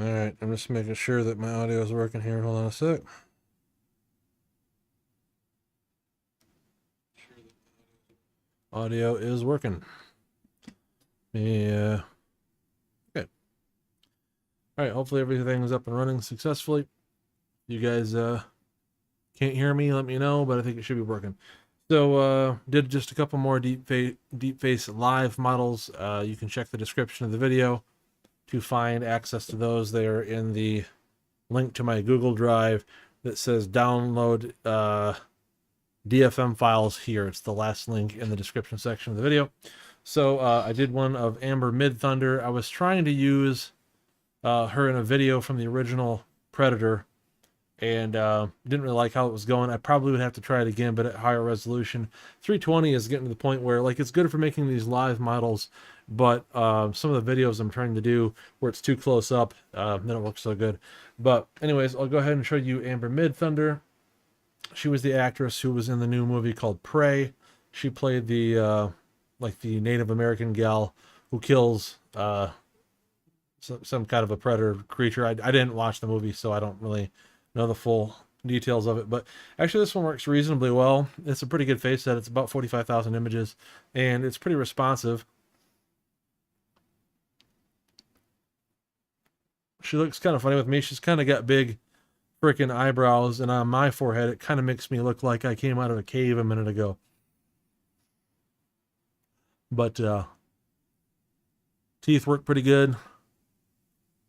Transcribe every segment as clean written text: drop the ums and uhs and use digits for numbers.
All right, I'm just making sure that my audio is working here. Hold on a sec. Audio is working. Yeah. Okay. All right. Hopefully everything's up and running successfully. You guys can't hear me, let me know, but I think it should be working. So did just a couple more Deepface live models. You can check the description of the video to find access to those. They are in the link to my Google Drive that says download DFM files here. It's the last link in the description section of the video. So I did one of Amber Midthunder. I was trying to use her in a video from the original Predator, and didn't really like how it was going. I probably would have to try it again, but at higher resolution. 320 is getting to the point where, like, it's good for making these live models, but some of the videos I'm trying to do where it's too close up, they don't look so good. But anyways, I'll go ahead and show you Amber Midthunder. She was the actress who was in the new movie called Prey. She played the like the Native American gal who kills some kind of a predator creature. I didn't watch the movie, so I don't really know the full details of it. But actually, this one works reasonably well. It's a pretty good face set. It's about 45,000 images, and it's pretty responsive. She looks kind of funny with me. She's kind of got big freaking eyebrows, and on my forehead, it kind of makes me look like I came out of a cave a minute ago. But teeth work pretty good.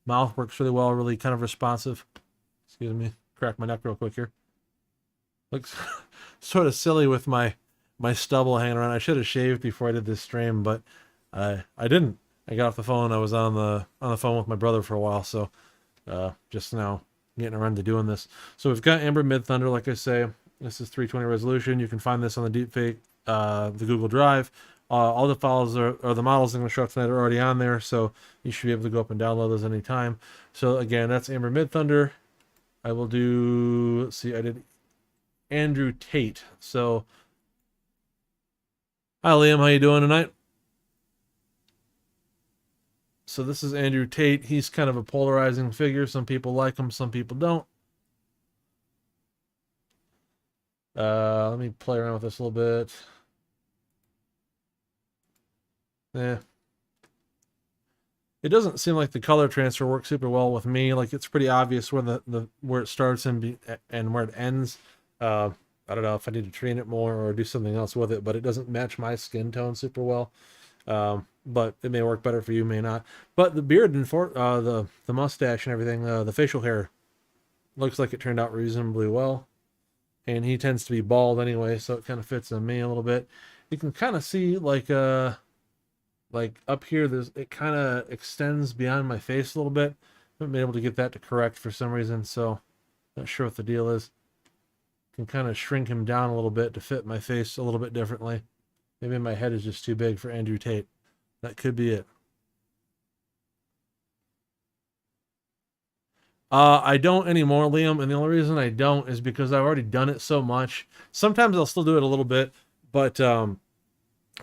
Mouth works really well, really kind of responsive. Excuse me, crack my neck real quick here. Looks sort of silly with my stubble hanging around. I should have shaved before I did this stream, but I didn't. I got off the phone. I was on the phone with my brother for a while, so just now getting around to doing this. So we've got Amber Midthunder, like I say. This is 320 resolution. You can find this on the Deepfake, the Google Drive. All the files or the models I'm going to show up tonight are already on there, so you should be able to go up and download those anytime. So again, that's Amber Midthunder. I will do, let's see, I did Andrew Tate. So, hi Liam, how you doing tonight? So this is Andrew Tate. He's kind of a polarizing figure. Some people like him, some people don't. Let me play around with this a little bit. Yeah. It doesn't seem like the color transfer works super well with me. Like, it's pretty obvious where where it starts and where it ends. I don't know if I need to train it more or do something else with it, but it doesn't match my skin tone super well. But it may work better for you, may not. But the beard and the mustache and everything, the facial hair looks like it turned out reasonably well. And he tends to be bald anyway, so it kind of fits on me a little bit. You can kind of see like up here, it kind of extends beyond my face a little bit. I haven't been able to get that to correct for some reason, so not sure what the deal is. Can kind of shrink him down a little bit to fit my face a little bit differently. Maybe my head is just too big for Andrew Tate. That could be it. I don't anymore, Liam, and the only reason I don't is because I've already done it so much. Sometimes I'll still do it a little bit, but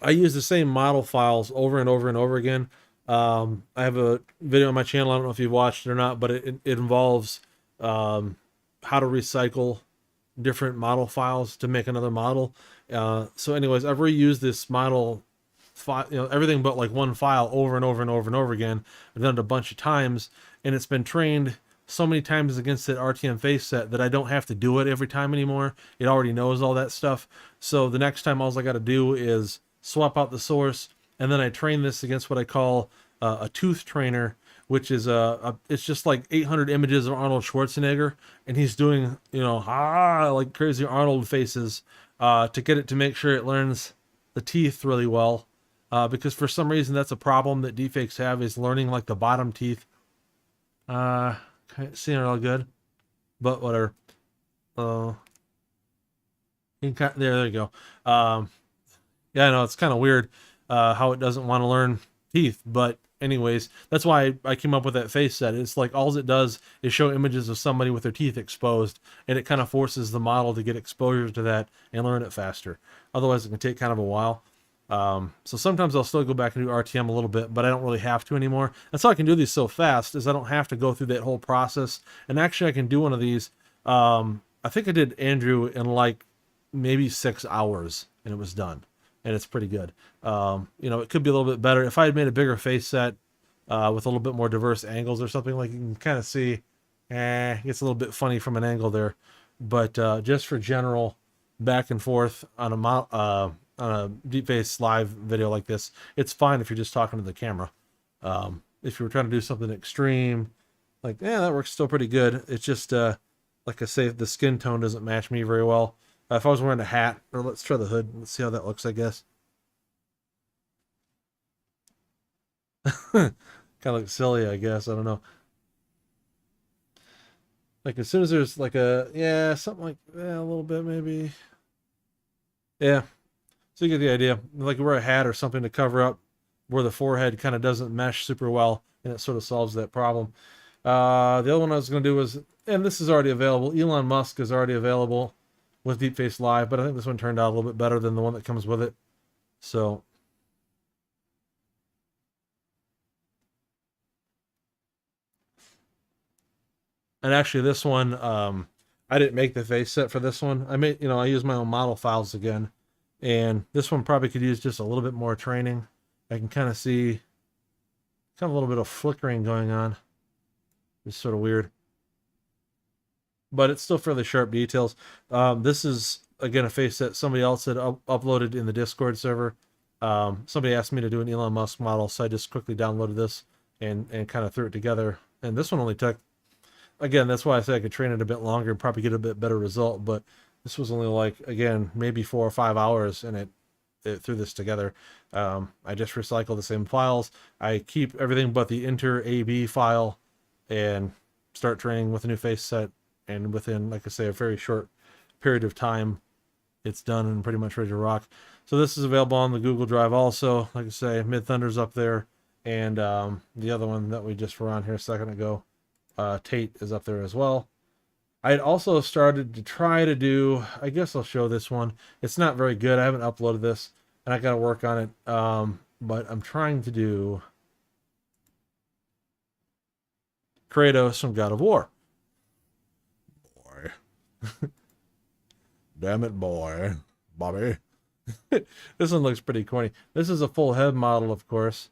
I use the same model files over and over and over again. I have a video on my channel. I don't know if you've watched it or not, but it involves how to recycle different model files to make another model. So anyways, I've reused this model file, everything but like one file over and over and over and over again. I've done it a bunch of times, and it's been trained so many times against that RTM face set that I don't have to do it every time anymore. It already knows all that stuff. So the next time, all I got to do is swap out the source, and then I train this against what I call a tooth trainer, which is it's just like 800 images of Arnold Schwarzenegger, and he's doing, like crazy Arnold faces to get it to make sure it learns the teeth really well. Because for some reason that's a problem that deepfakes have, is learning like the bottom teeth. Can't see it all good, but whatever. There you go. Yeah, I know it's kind of weird how it doesn't want to learn teeth, but anyways, that's why I came up with that face set. It's like all it does is show images of somebody with their teeth exposed, and it kind of forces the model to get exposure to that and learn it faster. Otherwise, it can take kind of a while. So sometimes I'll still go back and do RTM a little bit, but I don't really have to anymore. That's how I can do these so fast, is I don't have to go through that whole process. And actually I can do one of these. I think I did Andrew in like maybe 6 hours and it was done. And it's pretty good. You know, it could be a little bit better. If I had made a bigger face set with a little bit more diverse angles or something, like you can kind of see, it gets a little bit funny from an angle there. But just for general back and forth on a Deepfacelab video like this, it's fine if you're just talking to the camera. If you were trying to do something extreme, like, yeah, that works still pretty good. It's just, like I say, the skin tone doesn't match me very well. If I was wearing a hat, or let's try the hood. Let's see how that looks, I guess. Kind of looks silly, I guess. I don't know. Like as soon as there's like something like a little bit maybe. Yeah. So you get the idea. Like wear a hat or something to cover up where the forehead kind of doesn't mesh super well, and it sort of solves that problem. The other one I was going to do was, and this is already available. Elon Musk is already available with Deepfacelab, but I think this one turned out a little bit better than the one that comes with it. So, and actually this one, I didn't make the face set for this one. I used my own model files again, and this one probably could use just a little bit more training. I can kind of see kind of a little bit of flickering going on. It's sort of weird, but it's still fairly sharp details. This is, again, a face that somebody else had uploaded in the Discord server. Somebody asked me to do an Elon Musk model, so I just quickly downloaded this and kind of threw it together. And this one only took, again, that's why I say I could train it a bit longer and probably get a bit better result. But this was only like, again, maybe 4 or 5 hours, and it threw this together. I just recycle the same files. I keep everything but the inter AB file and start training with a new face set. And within, like I say, a very short period of time, it's done and pretty much ready to rock. So this is available on the Google Drive also. Like I say, Midthunder's up there. And the other one that we just were on here a second ago, Tate, is up there as well. I had also started to try to do, I guess I'll show this one. It's not very good. I haven't uploaded this, and I got to work on it. But I'm trying to do Kratos from God of War. Boy. Damn it, boy. Bobby. This one looks pretty corny. This is a full head model, of course.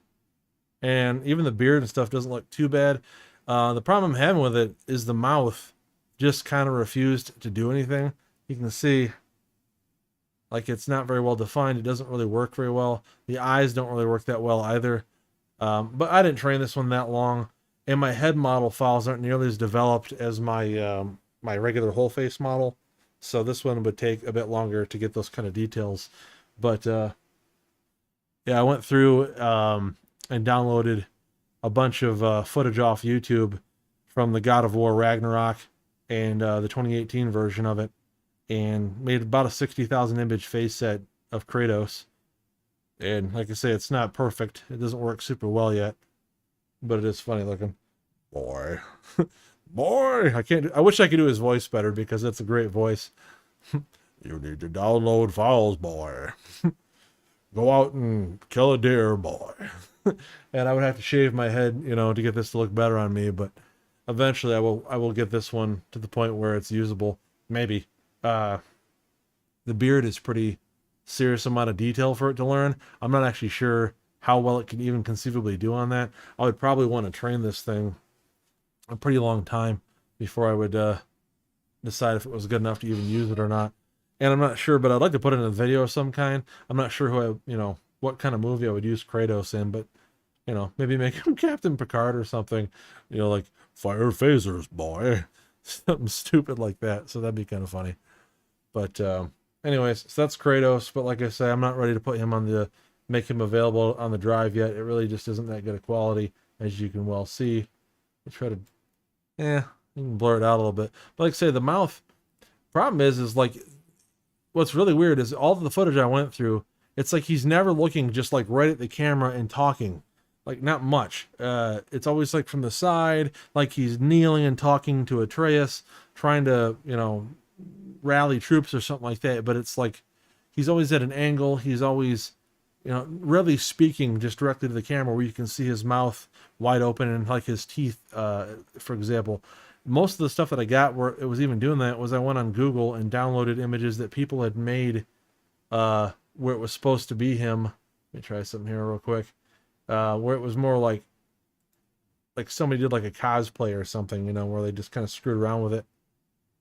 And even the beard and stuff doesn't look too bad. The problem I'm having with it is the mouth just kind of refused to do anything. You can see, like, it's not very well defined. It doesn't really work very well. The eyes don't really work that well either. But I didn't train this one that long, and my head model files aren't nearly as developed as my my regular whole face model. So this one would take a bit longer to get those kind of details. But yeah, I went through and downloaded a bunch of footage off YouTube from the God of War Ragnarok and the 2018 version of it, and made about a 60,000 image face set of Kratos. And like I say, it's not perfect. It doesn't work super well yet, but it is funny looking. Boy. Boy, I wish I could do his voice better, because that's a great voice. You need to download files, boy. Go out and kill a deer, boy. And I would have to shave my head, to get this to look better on me, but eventually I will get this one to the point where it's usable. Maybe. The beard is pretty serious amount of detail for it to learn. I'm not actually sure how well it can even conceivably do on that. I would probably want to train this thing a pretty long time before I would decide if it was good enough to even use it or not. And I'm not sure, but I'd like to put it in a video of some kind. I'm not sure what kind of movie I would use Kratos in, but maybe make him Captain Picard or something, like fire phasers, boy. Something stupid like that. So that'd be kind of funny. But anyways, so that's Kratos. But like I say, I'm not ready to put him make him available on the drive yet. It really just isn't that good a quality, as you can well see. I try to, you can blur it out a little bit. But like I say, the mouth problem is like, what's really weird is all of the footage I went through, it's like he's never looking just like right at the camera and talking. Like, not much. It's always like from the side, like he's kneeling and talking to Atreus, trying to, rally troops or something like that. But it's like he's always at an angle. He's always you know, really speaking just directly to the camera where you can see his mouth wide open and like his teeth, for example. Most of the stuff that I got where it was even doing that was I went on Google and downloaded images that people had made where it was supposed to be him. Let me try something here real quick. Where it was more like somebody did like a cosplay or something, you know, where they just kind of screwed around with it.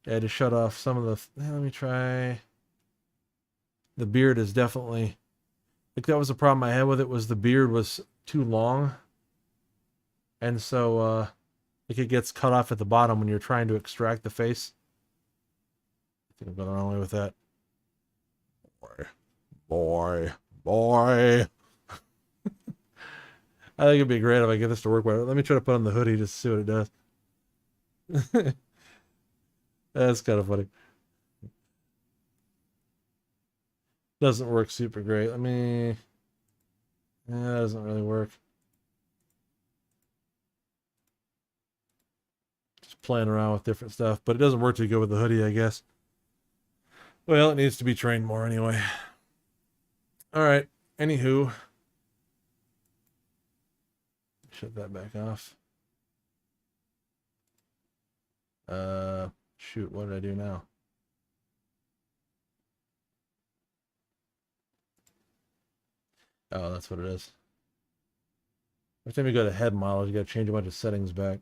I had to shut off some of the... let me try... The beard is definitely... Like, that was the problem I had with it, was the beard was too long. And so, like, it gets cut off at the bottom when you're trying to extract the face. I think I've gone the wrong way with that. Boy. I think it'd be great if I get this to work better. Let me try to put on the hoodie just to see what it does. That's kind of funny. Doesn't work super great. Let me... that doesn't really work. Just playing around with different stuff, but it doesn't work too good with the hoodie, I guess. Well, it needs to be trained more anyway. All right. Anywho. Shut that back off. Shoot, what did I do now? Oh, that's what it is. Every time you go to head models, you got to change a bunch of settings back.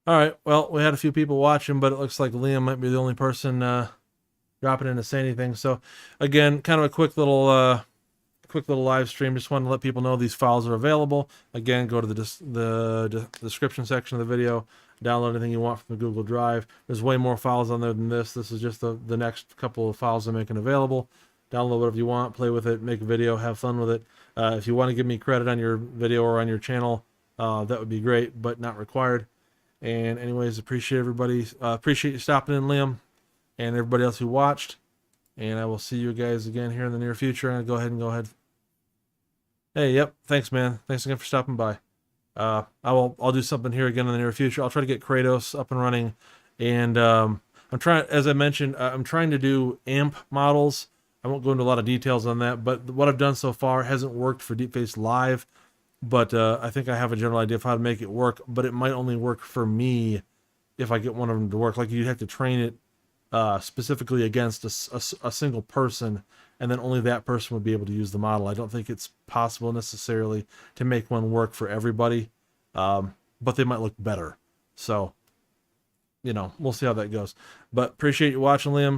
All right, well, we had a few people watching, but it looks like Liam might be the only person dropping in to say anything. So, again, kind of a quick little live stream. Just wanted to let people know these files are available. Again, go to the description section of the video. Download anything you want from the Google Drive. There's way more files on there than this. This is just the next couple of files I'm making available. Download whatever you want, play with it, make a video, have fun with it. If you want to give me credit on your video or on your channel, that would be great, but not required. And anyways, appreciate everybody. Appreciate you stopping in, Liam, and everybody else who watched. And I will see you guys again here in the near future. And go ahead. Hey, yep. Thanks, man. Thanks again for stopping by. I'll do something here again in the near future. I'll try to get Kratos up and running. And I'm trying, as I mentioned, I'm trying to do AMP models. I won't go into a lot of details on that, but what I've done so far hasn't worked for Deepfacelab. But I think I have a general idea of how to make it work, but it might only work for me if I get one of them to work. Like, you'd have to train it specifically against a single person, and then only that person would be able to use the model. I don't think it's possible necessarily to make one work for everybody, but they might look better. So, you know, we'll see how that goes. But appreciate you watching, Liam.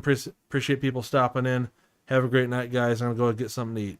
Appreciate people stopping in. Have a great night, guys. I'm going to go get something to eat.